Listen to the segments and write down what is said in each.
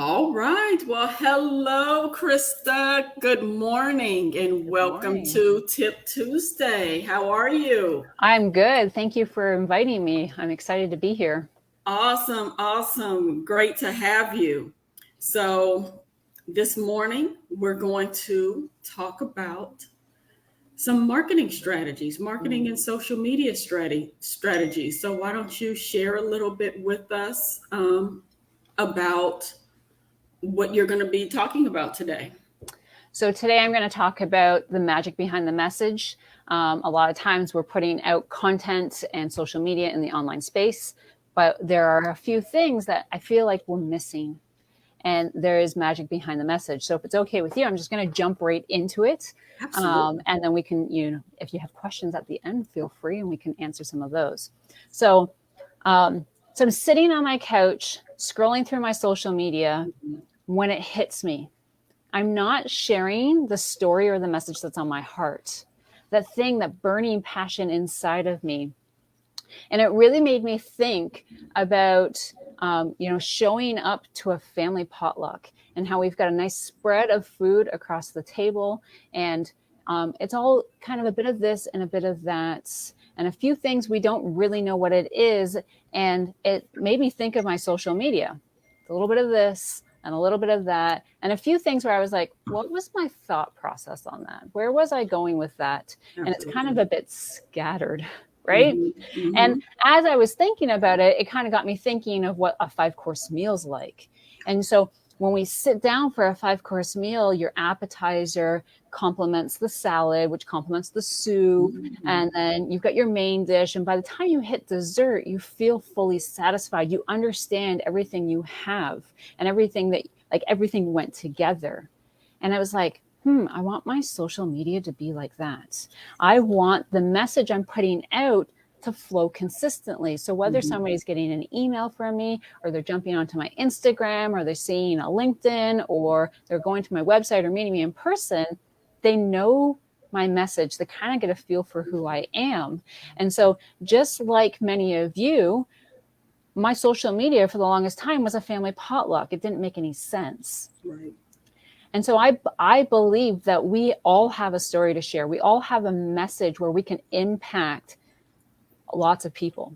All right. Well, hello, Christa. Good morning and Good welcome morning. to Tip Tuesday. How are you? I'm good. Thank you for inviting me. I'm excited to be here. Awesome. Awesome. Great to have you. So, this morning we're going to talk about some marketing strategies, marketing and social media strategies. So, why don't you share a little bit with us about what you're going to be talking about today? So, today I'm going to talk about the magic behind the message. A lot of times we're putting out content and social media in the online space, but there are a few things that I feel like we're missing. And there is magic behind the message. So, if it's okay with you, I'm just going to jump right into it. Absolutely. And then we can, if you have questions at the end, feel free and we can answer some of those. So, so I'm sitting on my couch, scrolling through my social media when it hits me. I'm not sharing the story or the message that's on my heart, that thing, that burning passion inside of me. And it really made me think about, showing up to a family potluck and how we've got a nice spread of food across the table. And it's all kind of a bit of this and a bit of that, and a few things we don't really know what it is. And it made me think of my social media, a little bit of this and a little bit of that, and a few things where I was like, what was my thought process on that? Where was I going with that? And it's kind of Absolutely. a bit scattered, right? Hmm. Hmm. And as I was thinking about it, it kind of got me thinking of what a 5-course meal's like. And so when we sit down for a 5-course meal, your appetizer complements the salad, which complements the soup. Hmm. And then you've got your main dish. And by the time you hit dessert, you feel fully satisfied. You understand everything you have and everything that, like, everything went together. And I was like, I want my social media to be like that. I want the message I'm putting out to flow consistently. So whether Hmm. somebody's getting an email from me, or they're jumping onto my Instagram, or they're seeing a LinkedIn, or they're going to my website or meeting me in person, they know my message. They kind of get a feel for who I am. And so just like many of you, my social media for the longest time was a family potluck. It didn't make any sense. Right. And so I believe that we all have a story to share. We all have a message where we can impact lots of people.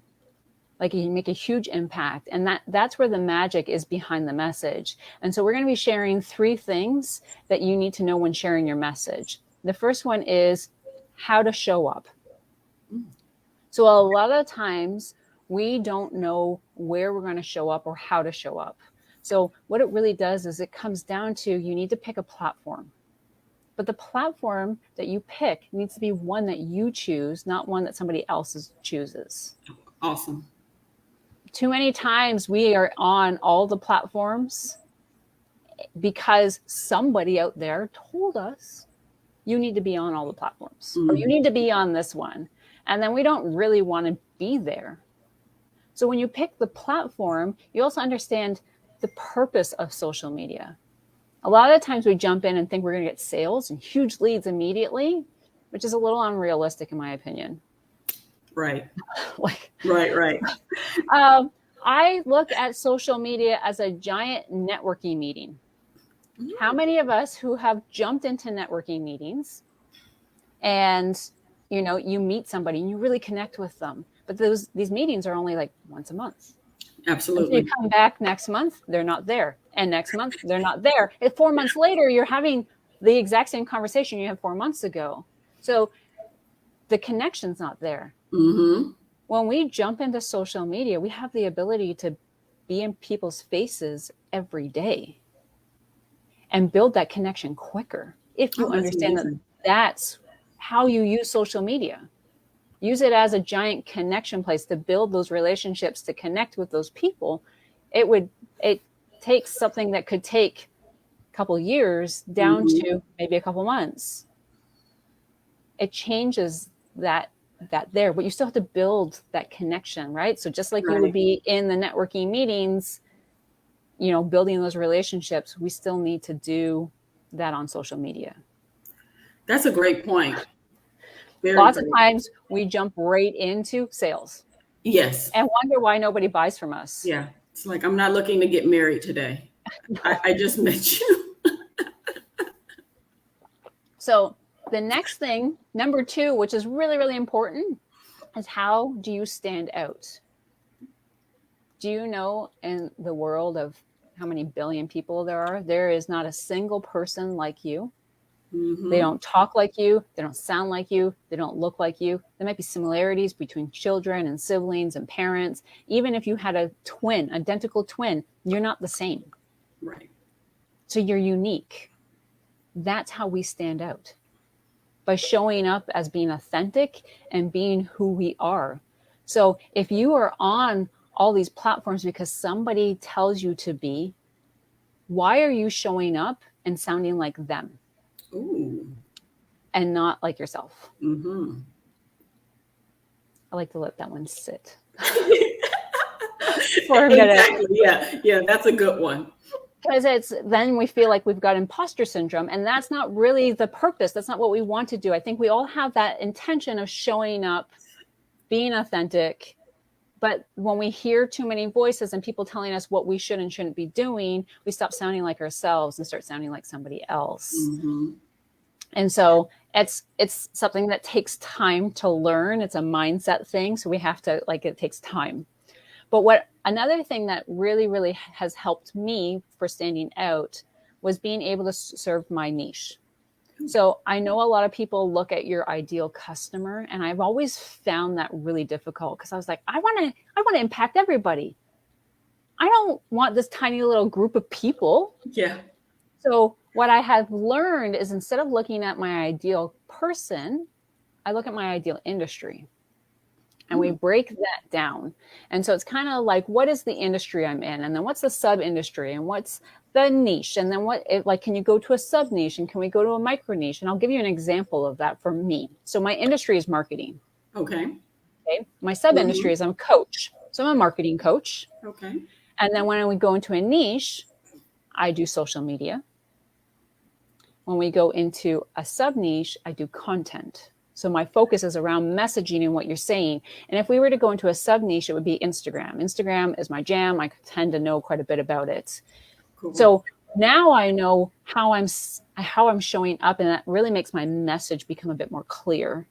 Like, you can make a huge impact. And that's where the magic is behind the message. And so we're going to be sharing 3 things that you need to know when sharing your message. The first one is how to show up. So a lot of times we don't know where we're going to show up or how to show up. So what it really does is it comes down to, you need to pick a platform. But the platform that you pick needs to be one that you choose, not one that somebody else chooses. Awesome. Too many times we are on all the platforms because somebody out there told us you need to be on all the platforms, or you Hmm. need to be on this one. And then we don't really want to be there. So when you pick the platform, you also understand the purpose of social media. A lot of times we jump in and think we're going to get sales and huge leads immediately, which is a little unrealistic in my opinion. Right. Like, Right. Right. I look at social media as a giant networking meeting. How many of us who have jumped into networking meetings and you meet somebody and you really connect with them, but these meetings are only like once a month. Until you Absolutely. come back next month, they're not there. And next month, they're not there. And 4 months later, you're having the exact same conversation you had 4 months ago. So the connection's not there. Hmm. When we jump into social media, we have the ability to be in people's faces every day and build that connection quicker if you Oh, that's understand that amazing. that's how you use social media. Use it as a giant connection place to build those relationships, to connect with those people. It takes something that could take a couple years down Hmm. to maybe a couple months. It changes that there, but you still have to build that connection, right? So just like you would Right. be in the networking meetings, building those relationships, we still need to do that on social media. That's a great point. Very Lots of great. times we jump right into sales Yes. and wonder why nobody buys from us. Yeah. It's like I'm not looking to get married today. I just met you. So the next thing, number 2, which is really, really important, is how do you stand out? Do you know in the world of how many billion people there is not a single person like you? Mm-hmm. They don't talk like you. They don't sound like you. They don't look like you. There might be similarities between children and siblings and parents. Even if you had a twin, identical twin, you're not the same. Right. So you're unique. That's how we stand out, by showing up as being authentic and being who we are. So if you are on all these platforms because somebody tells you to be, why are you showing up and sounding like them? Ooh. And not like yourself? Mm-hmm. I like to let that one sit for a minute. Exactly. Yeah, that's a good one. Because then we feel like we've got imposter syndrome, and that's not really the purpose. That's not what we want to do. I think we all have that intention of showing up, being authentic. But when we hear too many voices and people telling us what we should and shouldn't be doing, we stop sounding like ourselves and start sounding like somebody else. Mm-hmm. And so it's something that takes time to learn. It's a mindset thing. So we have to, it takes time. But another thing that really, really has helped me for standing out was being able to serve my niche. So I know a lot of people look at your ideal customer, and I've always found that really difficult because I was like, I want to impact everybody. I don't want this tiny little group of people. Yeah. So what I have learned is, instead of looking at my ideal person, I look at my ideal industry. And we break that down. And so it's kind of like, what is the industry I'm in? And then what's the sub industry? And what's the niche? And then can you go to a sub niche? And can we go to a micro niche? And I'll give you an example of that for me. So my industry is marketing. Okay. My sub industry is I'm a coach. So I'm a marketing coach. Okay. And then when we go into a niche, I do social media. When we go into a sub niche, I do content. So my focus is around messaging and what you're saying. And if we were to go into a sub niche, it would be Instagram. Instagram is my jam. I tend to know quite a bit about it. Cool. So now I know how I'm showing up, and that really makes my message become a bit more clear,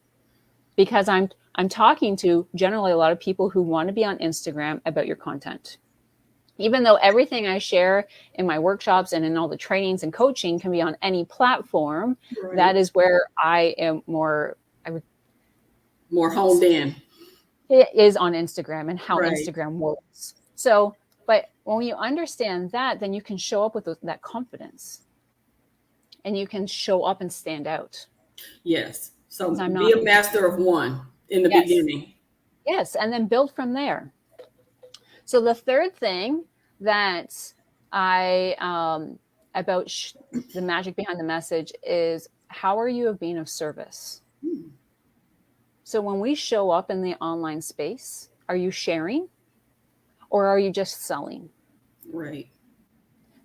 because I'm talking to generally a lot of people who want to be on Instagram about your content. Even though everything I share in my workshops and in all the trainings and coaching can be on any platform, right, that is where I am more honed in. It is on Instagram and how right. Instagram works. So, but when you understand that, then you can show up with that confidence, and you can show up and stand out. Yes. So be a master of one in the beginning. Yes. And then build from there. So the third thing that about the magic behind the message is, how are you being of service? So when we show up in the online space, are you sharing, or are you just selling? Right.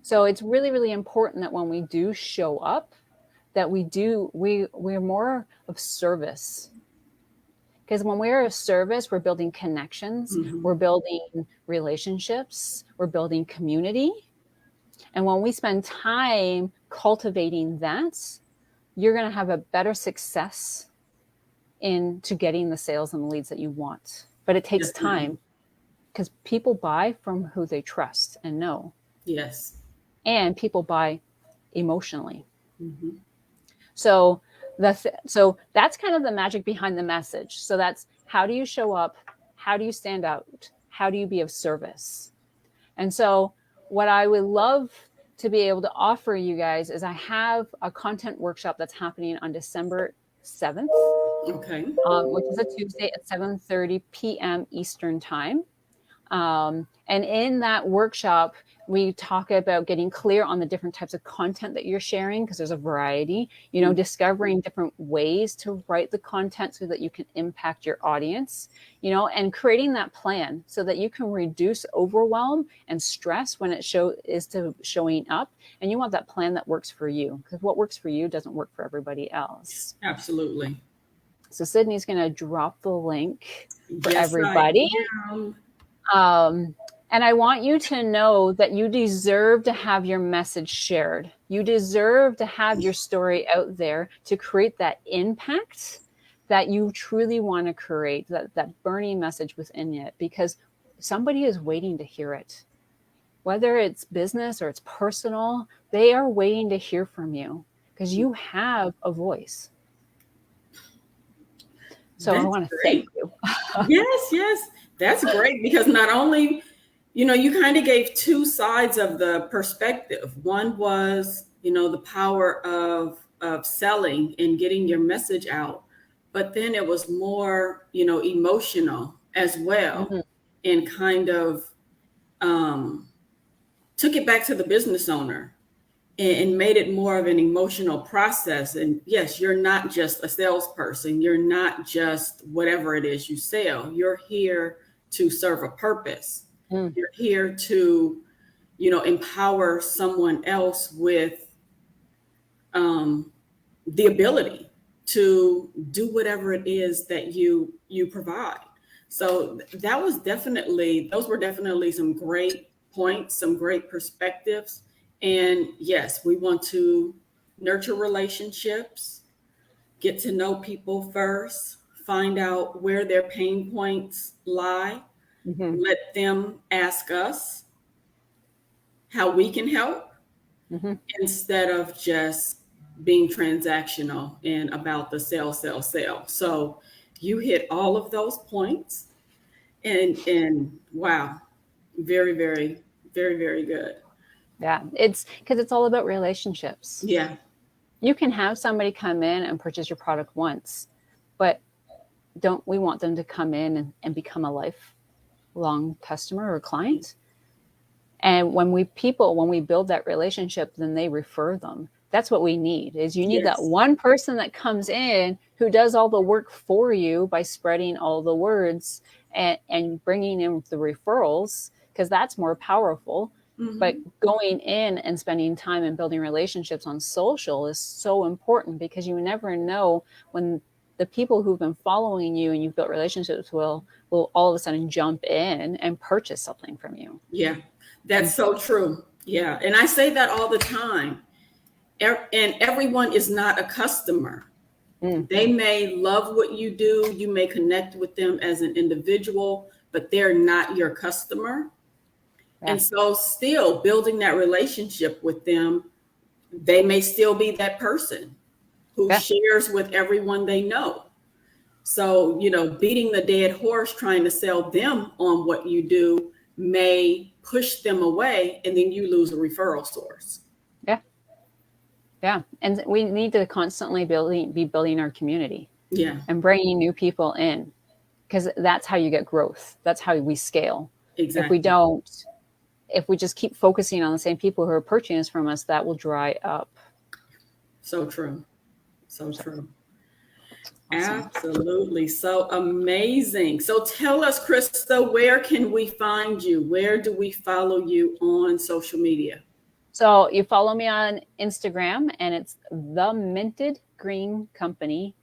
So it's really, really important that when we do show up, that we're more of service. Because when we're of service, we're building connections, we're building relationships, we're building community. And when we spend time cultivating that, you're going to have a better success into getting the sales and the leads that you want. But it takes time, because people buy from who they trust and know. Yes. And people buy emotionally. Mm-hmm. So that's kind of the magic behind the message. So that's, how do you show up? How do you stand out? How do you be of service? And so what I would love to be able to offer you guys is, I have a content workshop that's happening on December 7th. Okay. Which is a Tuesday at 7:30 p.m. Eastern time. And in that workshop, we talk about getting clear on the different types of content that you're sharing, because there's a variety, discovering different ways to write the content so that you can impact your audience, and creating that plan so that you can reduce overwhelm and stress when it showing up. And you want that plan that works for you, because what works for you doesn't work for everybody else. Absolutely. So Sydney's going to drop the link for everybody. And I want you to know that you deserve to have your message shared. You deserve to have your story out there to create that impact that you truly want to create, that burning message within it, because somebody is waiting to hear it. Whether it's business or it's personal, they are waiting to hear from you because you have a voice. So I want to thank you. Yes. That's great, because not only, you kind of gave two sides of the perspective. One was, the power of selling and getting your message out. But then it was more, emotional as well, Mm-hmm. and kind of took it back to the business owner and made it more of an emotional process. And yes, you're not just a salesperson. You're not just whatever it is you sell. You're here to serve a purpose. You're here to, empower someone else with the ability to do whatever it is that you provide. So those were definitely some great points, some great perspectives. And yes, we want to nurture relationships, get to know people first, find out where their pain points lie, let them ask us how we can help, instead of just being transactional and about the sell. So you hit all of those points, and wow, very, very, very, very good. Yeah, it's because it's all about relationships. Yeah. You can have somebody come in and purchase your product once, but don't we want them to come in and become a lifelong customer or client? And when we build that relationship, then they refer them. That's what we need. Is you need that one person that comes in who does all the work for you by spreading all the words and bringing in the referrals, because that's more powerful. But going in and spending time and building relationships on social is so important, because you never know when the people who've been following you and you've built relationships will all of a sudden jump in and purchase something from you. Yeah, that's so true. Yeah. And I say that all the time. And everyone is not a customer. They may love what you do. You may connect with them as an individual, but they're not your customer. Yeah. And so still building that relationship with them, they may still be that person who shares with everyone they know. So, beating the dead horse, trying to sell them on what you do may push them away, and then you lose a referral source. Yeah. And we need to constantly be building our community. Yeah. And bringing new people in, because that's how you get growth. That's how we scale. Exactly. If we just keep focusing on the same people who are purchasing from us, that will dry up. So true. So true. Awesome. Absolutely. So amazing. So tell us, Christa, where can we find you? Where do we follow you on social media? So you follow me on Instagram, and it's The Minted Green Company.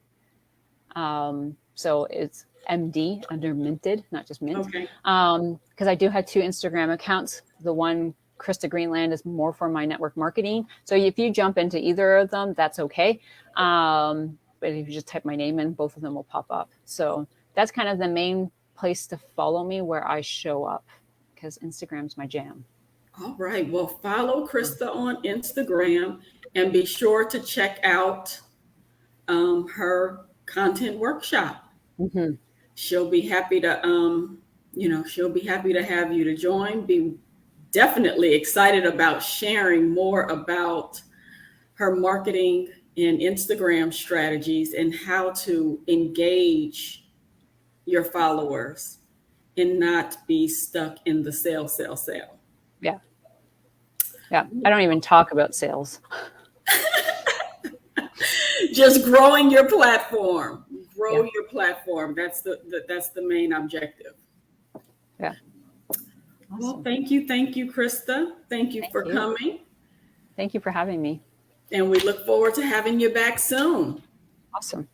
So it's MD under Minted, not just Mint. Okay. Because I do have two Instagram accounts. The one, Christa Greenland, is more for my network marketing. So if you jump into either of them, that's okay. But if you just type my name in, both of them will pop up. So that's kind of the main place to follow me, where I show up, because Instagram's my jam. All right. Well, follow Christa on Instagram, and be sure to check out her content workshop. She'll be happy to, she'll be happy to have you to join. Be definitely excited about sharing more about her marketing and Instagram strategies and how to engage your followers and not be stuck in the sell. Yeah. I don't even talk about sales. Just growing your platform. Grow your platform. That's the main objective. Yeah. Awesome. Well, thank you, Christa. Thank you for coming. Thank you for having me. And we look forward to having you back soon. Awesome.